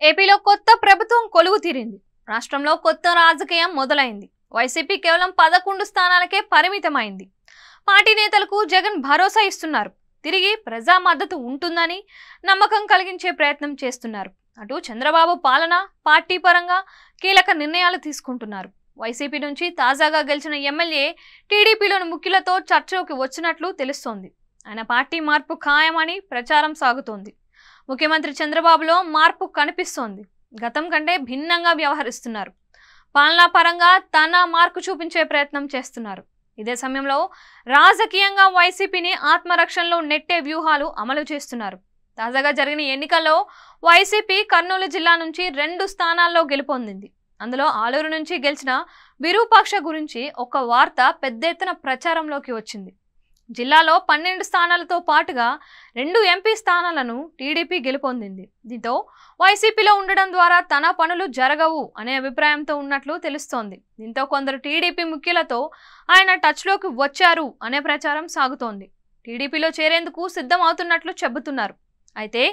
ఏపీలో కొత్త ప్రభుత్వం కొలువు తీరింది. రాష్ట్రంలో కొత్త రాజకీయం మొదలైంది. వైసీపీ కేవలం 11 స్థానాలకే పరిమితమైంది. పార్టీ నేతలకు జగన్ భరోసా ఇస్తున్నారు. తిరిగి ప్రజా మద్దతు ఉంటుందని నమ్మకం కలిగించే ప్రయత్నం చేస్తున్నారు. అటు చంద్రబాబు పాలన, పార్టీ పరంగా కీలక నిర్ణయాలు తీసుకుంటున్నారు. వైసీపీ నుంచి తాజాగా గెలిచిన ఎమ్మెల్యే టీడీపీలోని ముఖ్యులతో చర్చలోకి వచ్చినట్లు తెలుస్తోంది. ఆయన పార్టీ మార్పు ఖాయమని ప్రచారం సాగుతోంది. ముఖ్యమంత్రి చంద్రబాబులో మార్పు కనిపిస్తోంది. గతం కంటే భిన్నంగా వ్యవహరిస్తున్నారు. పాలనా పరంగా తన మార్కు చూపించే ప్రయత్నం చేస్తున్నారు. ఇదే సమయంలో రాజకీయంగా వైసీపీని ఆత్మరక్షణలో నెట్టే వ్యూహాలు అమలు చేస్తున్నారు. తాజాగా జరిగిన ఎన్నికల్లో వైసీపీ కర్నూలు జిల్లా నుంచి 2 స్థానాల్లో గెలుపొందింది. అందులో ఆలూరు నుంచి గెలిచిన విరూపాక్ష గురించి ఒక వార్త పెద్ద ఎత్తున ప్రచారంలోకి వచ్చింది. జిల్లాలో 12 స్థానాలతో పాటుగా 2 ఎంపీ స్థానాలను టీడీపీ గెలుపొందింది. దీంతో వైసీపీలో ఉండడం ద్వారా తన పనులు జరగవు అనే అభిప్రాయంతో ఉన్నట్లు తెలుస్తోంది. దీంతో కొందరు టీడీపీ ముఖ్యులతో ఆయన టచ్లోకి వచ్చారు అనే ప్రచారం సాగుతోంది. టీడీపీలో చేరేందుకు సిద్ధం అవుతున్నట్లు చెబుతున్నారు. అయితే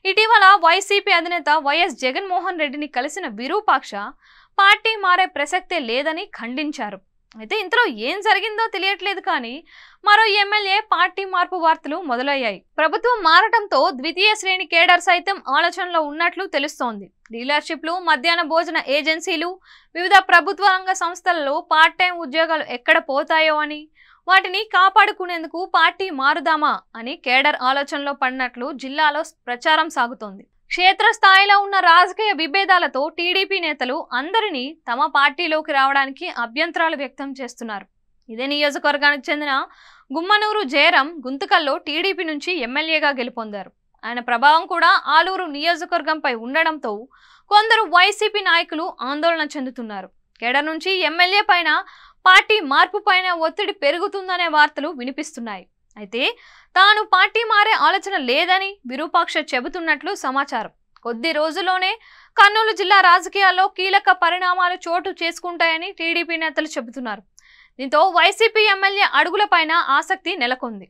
ఇటీవల వైసీపీ అధినేత వైఎస్ జగన్మోహన్ రెడ్డిని కలిసిన విరూపాక్ష పార్టీ మారే ప్రసక్తే లేదని ఖండించారు. అయితే ఇంతలో ఏం జరిగిందో తెలియట్లేదు, కానీ మరో ఎమ్మెల్యే పార్టీ మార్పు వార్తలు మొదలయ్యాయి. ప్రభుత్వం మారటంతో ద్వితీయ శ్రేణి కేడర్ సైతం ఆలోచనలో ఉన్నట్లు తెలుస్తోంది. డీలర్షిప్లు, మధ్యాహ్న భోజన ఏజెన్సీలు, వివిధ ప్రభుత్వ రంగ సంస్థలలో పార్ట్ టైం ఉద్యోగాలు ఎక్కడ పోతాయో అని, వాటిని కాపాడుకునేందుకు పార్టీ మారుదామా అని కేడర్ ఆలోచనలో పడినట్లు జిల్లాలో ప్రచారం సాగుతోంది. క్షేత్రస్థాయిలో ఉన్న రాజకీయ విభేదాలతో టీడీపీ నేతలు అందరినీ తమ పార్టీలోకి రావడానికి అభ్యంతరాలు వ్యక్తం చేస్తున్నారు. ఇదే నియోజకవర్గానికి చెందిన గుమ్మనూరు జయరాం గుంతకల్లో టీడీపీ నుంచి ఎమ్మెల్యేగా గెలుపొందారు. ఆయన ప్రభావం కూడా ఆలూరు నియోజకవర్గంపై ఉండడంతో కొందరు వైసీపీ నాయకులు ఆందోళన చెందుతున్నారు. కేడర్ నుంచి ఎమ్మెల్యే పైన పార్టీ మార్పు పైన ఒత్తిడి పెరుగుతుందనే వార్తలు వినిపిస్తున్నాయి. అయితే తాను పార్టీ మారే ఆలోచన లేదని విరూపాక్ష చెబుతున్నట్లు సమాచారం. కొద్ది రోజుల్లోనే కర్నూలు జిల్లా రాజకీయాల్లో కీలక పరిణామాలు చోటు చేసుకుంటాయని టీడీపీ నేతలు చెబుతున్నారు. దీంతో వైసీపీ ఎమ్మెల్యే అడుగులపైన ఆసక్తి నెలకొంది.